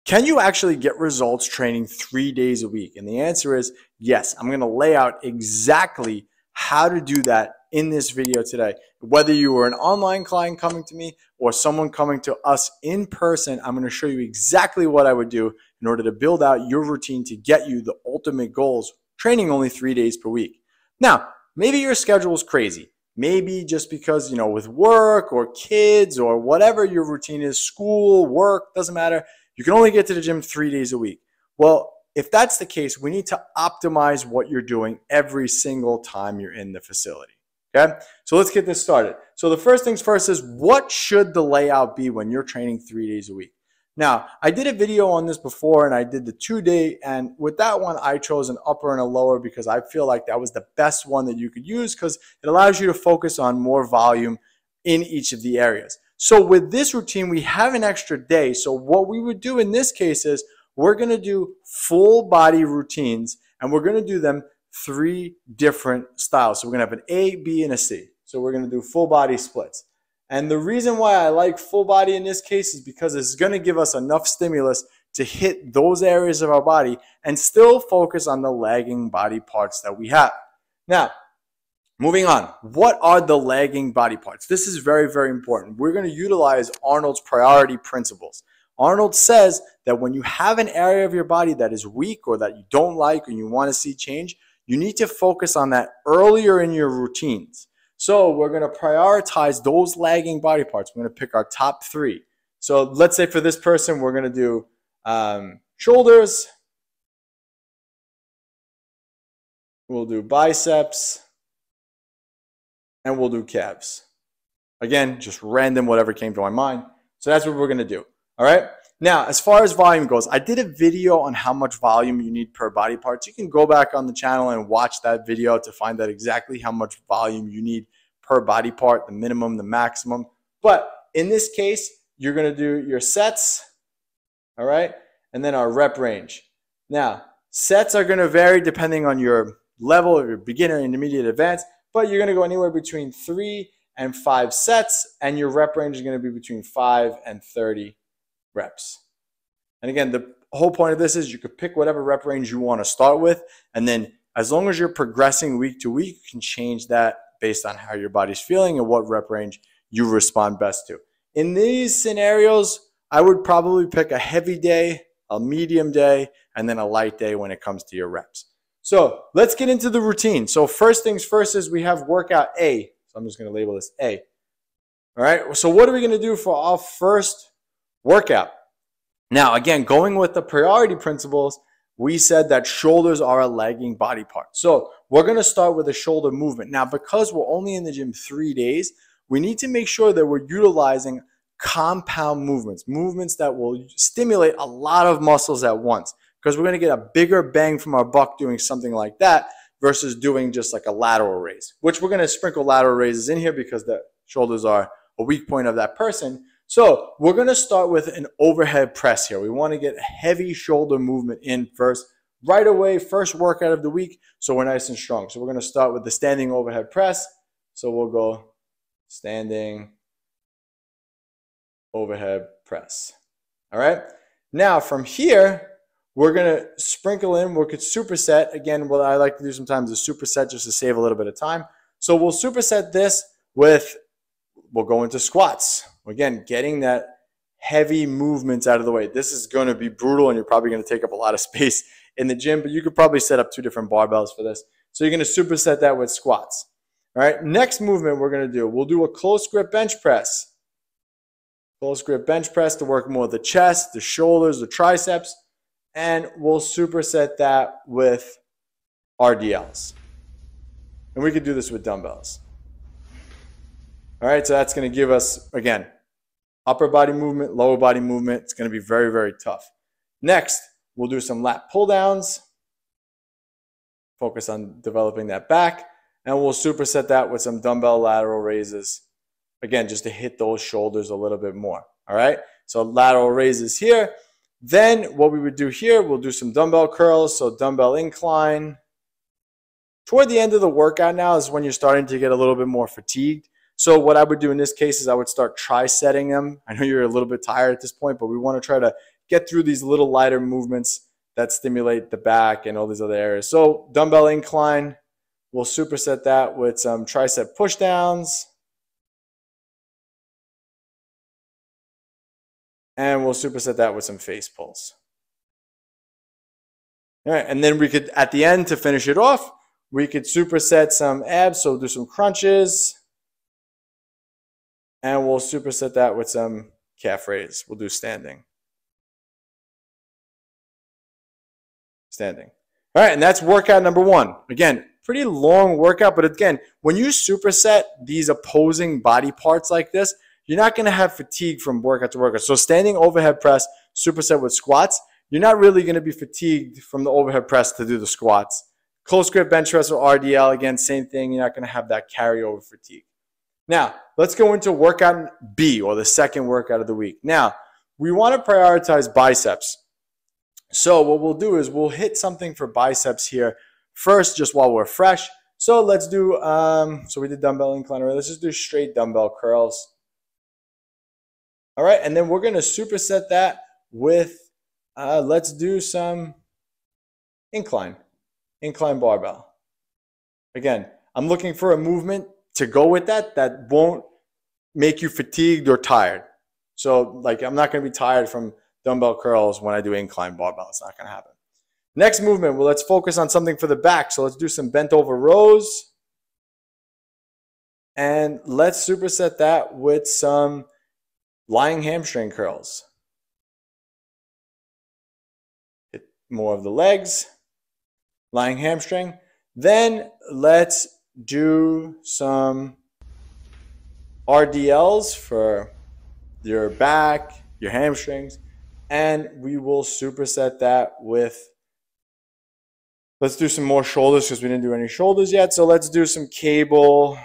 Can you actually get results training 3 days a week? And the answer is yes. I'm going to lay out exactly how to do that in this video today. Whether you are an online client coming to me or someone coming to us in person, I'm going to show you exactly what I would do in order to build out your routine to get you the ultimate goals, training only 3 days per week. Now, maybe your schedule is crazy. Maybe just because, with work or kids or whatever your routine is, school, work, doesn't matter. You can only get to the gym 3 days a week. Well, if that's the case, we need to optimize what you're doing every single time you're in the facility. Okay? So let's get this started. So the first things first is, what should the layout be when you're training 3 days a week? Now, I did a video on this before, and I did the 2-day, and with that one, I chose an upper and a lower because I feel like that was the best one that you could use because it allows you to focus on more volume in each of the areas. So with this routine, we have an extra day. So what we would do in this case is we're going to do full body routines, and we're going to do them 3 different styles. So we're going to have an A, B, and a C. So we're going to do full body splits. And the reason why I like full body in this case is because it's going to give us enough stimulus to hit those areas of our body and still focus on the lagging body parts that we have. Now, moving on, what are the lagging body parts? This is very, very important. We're going to utilize Arnold's priority principles. Arnold says that when you have an area of your body that is weak or that you don't like and you want to see change, you need to focus on that earlier in your routines. So we're going to prioritize those lagging body parts. We're going to pick our top 3. So let's say for this person, we're going to do shoulders. We'll do biceps. And we'll do calves. Again, just random, whatever came to my mind. So that's what we're going to do. All right. Now, as far as volume goes, I did a video on how much volume you need per body part. You can go back on the channel and watch that video to find out exactly how much volume you need per body part, the minimum, the maximum. But in this case, you're going to do your sets, all right, and then our rep range. Now, sets are going to vary depending on your level, of your beginner, intermediate, advanced, but you're going to go anywhere between 3 and 5 sets, and your rep range is going to be between 5 and 30 reps. And again, the whole point of this is you could pick whatever rep range you want to start with, and then as long as you're progressing week to week, you can change that based on how your body's feeling and what rep range you respond best to. In these scenarios, I would probably pick a heavy day, a medium day, and then a light day when it comes to your reps. So let's get into the routine. So first things first is we have workout A. So I'm just going to label this A. All right. So what are we going to do for our first workout? Now, again, going with the priority principles, we said that shoulders are a lagging body part. So we're going to start with a shoulder movement. Now, because we're only in the gym 3 days, we need to make sure that we're utilizing compound movements, movements that will stimulate a lot of muscles at once, because we're going to get a bigger bang from our buck doing something like that versus doing just like a lateral raise, which we're going to sprinkle lateral raises in here because the shoulders are a weak point of that person. So we're going to start with an overhead press here. We want to get heavy shoulder movement in first, right away, first workout of the week, so we're nice and strong. So we're going to start with the standing overhead press. So we'll go standing overhead press. All right. Now from here, we're going to sprinkle in, we could superset. Again, what I like to do sometimes is superset just to save a little bit of time. So we'll superset this with, we'll go into squats. Again, getting that heavy movements out of the way. This is going to be brutal, and you're probably going to take up a lot of space in the gym, but you could probably set up 2 different barbells for this. So you're going to superset that with squats. All right, next movement we're going to do, we'll do a close grip bench press. Close grip bench press to work more the chest, the shoulders, the triceps, and we'll superset that with RDLs. And we could do this with dumbbells. All right, so that's going to give us, again, upper body movement, lower body movement. It's going to be very, very tough. Next, we'll do some lat pull downs. Focus on developing that back. And we'll superset that with some dumbbell lateral raises. Again, just to hit those shoulders a little bit more. All right, so lateral raises here. Then what we would do here, we'll do some dumbbell curls. So dumbbell incline. Toward the end of the workout now is when you're starting to get a little bit more fatigued. So what I would do in this case is I would start tri-setting them. I know you're a little bit tired at this point, but we want to try to get through these little lighter movements that stimulate the back and all these other areas. So dumbbell incline, we'll superset that with some tricep push downs. And we'll superset that with some face pulls. All right, and then we could, at the end to finish it off, we could superset some abs, so we'll do some crunches. And we'll superset that with some calf raise. We'll do standing. Standing. All right, and that's workout number 1. Again, pretty long workout, but again, when you superset these opposing body parts like this, you're not going to have fatigue from workout to workout. So standing overhead press, superset with squats, you're not really going to be fatigued from the overhead press to do the squats. Close grip bench press or RDL, again, same thing. You're not going to have that carryover fatigue. Now, let's go into workout B, or the second workout of the week. Now, we want to prioritize biceps. So what we'll do is we'll hit something for biceps here first, just while we're fresh. So let's do, so we did dumbbell incline, let's just do straight dumbbell curls. All right, and then we're going to superset that with, let's do some incline barbell. Again, I'm looking for a movement to go with that won't make you fatigued or tired. So like, I'm not going to be tired from dumbbell curls when I do incline barbell. It's not going to happen. Next movement, well, let's focus on something for the back. So let's do some bent over rows. And let's superset that with some lying hamstring curls. Hit more of the legs, lying hamstring. Then let's do some RDLs for your back, your hamstrings, and we will superset that with, let's do some more shoulders because we didn't do any shoulders yet. So let's do some cable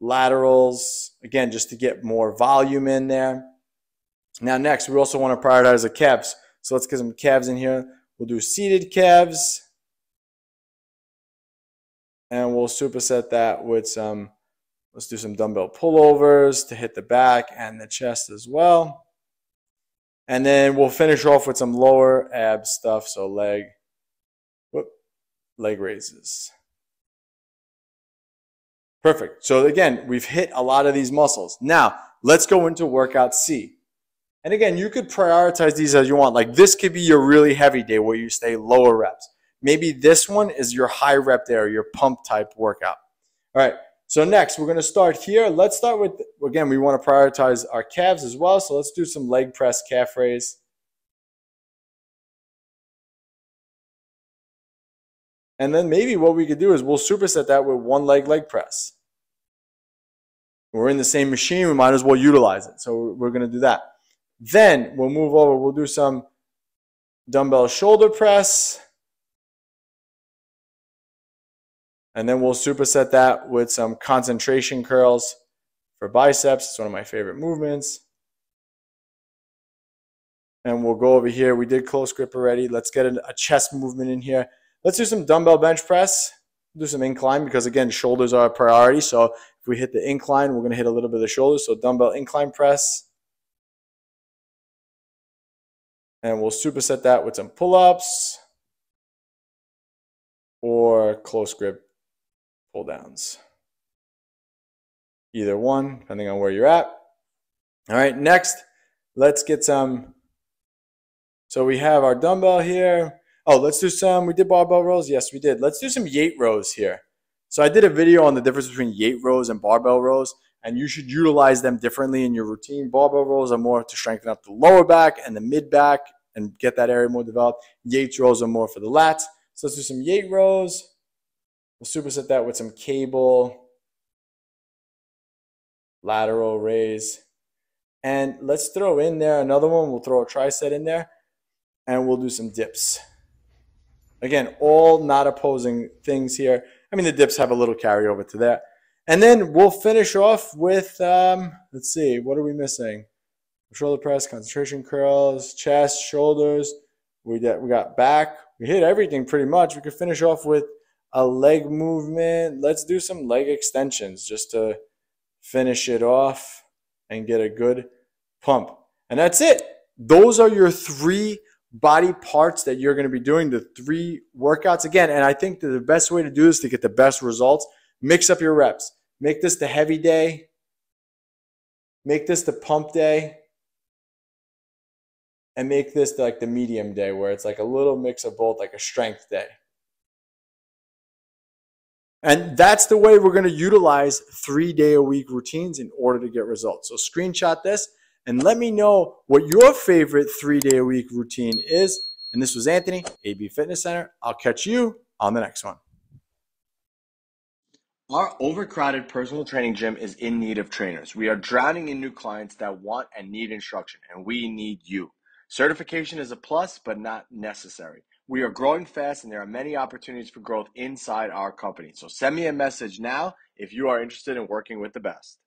laterals, again, just to get more volume in there. Now next, we also want to prioritize the calves. So let's get some calves in here. We'll do seated calves. And we'll superset that with some, let's do some dumbbell pullovers to hit the back and the chest as well. And then we'll finish off with some lower ab stuff. So leg raises. Perfect. So again, we've hit a lot of these muscles. Now, let's go into workout C. And again, you could prioritize these as you want. Like this could be your really heavy day where you stay lower reps. Maybe this one is your high rep day or your pump type workout. All right. So next, we're going to start here. Let's start with, again, we want to prioritize our calves as well. So let's do some leg press calf raise. And then maybe what we could do is we'll superset that with one leg press. We're in the same machine, we might as well utilize it. So we're going to do that. Then we'll move over, we'll do some dumbbell shoulder press. And then we'll superset that with some concentration curls for biceps. It's one of my favorite movements. And we'll go over here. We did close grip already. Let's get a chest movement in here. Let's do some dumbbell bench press. Do some incline because, again, shoulders are a priority. So if we hit the incline, we're going to hit a little bit of the shoulders. So dumbbell incline press. And we'll superset that with some pull-ups or close grip pull downs. Either one, depending on where you're at. All right, next, let's get some. So we have our dumbbell here. Oh, let's do some, we did barbell rows? Yes, we did. Let's do some Yate rows here. So I did a video on the difference between Yate rows and barbell rows, and you should utilize them differently in your routine. Barbell rows are more to strengthen up the lower back and the mid back and get that area more developed. Yates rows are more for the lats. So let's do some Yate rows. We'll superset that with some cable, lateral raise. And let's throw in there another one. We'll throw a tricep in there, and we'll do some dips. Again, all not opposing things here. I mean, the dips have a little carryover to that. And then we'll finish off with, let's see, what are we missing? Shoulder press, concentration curls, chest, shoulders. We got back. We hit everything pretty much. We could finish off with a leg movement. Let's do some leg extensions just to finish it off and get a good pump. And that's it. those are your 3 body parts that you're going to be doing, the 3 workouts. Again, and I think that the best way to do this to get the best results, mix up your reps. Make this the heavy day. Make this the pump day. And make this like the medium day where it's like a little mix of both, like a strength day. And that's the way we're going to utilize 3-day-a-week routines in order to get results. So screenshot this and let me know what your favorite 3-day-a-week routine is. And this was Anthony, AB Fitness Center. I'll catch you on the next one. Our overcrowded personal training gym is in need of trainers. We are drowning in new clients that want and need instruction, and we need you. Certification is a plus, but not necessary. We are growing fast, and there are many opportunities for growth inside our company. So send me a message now if you are interested in working with the best.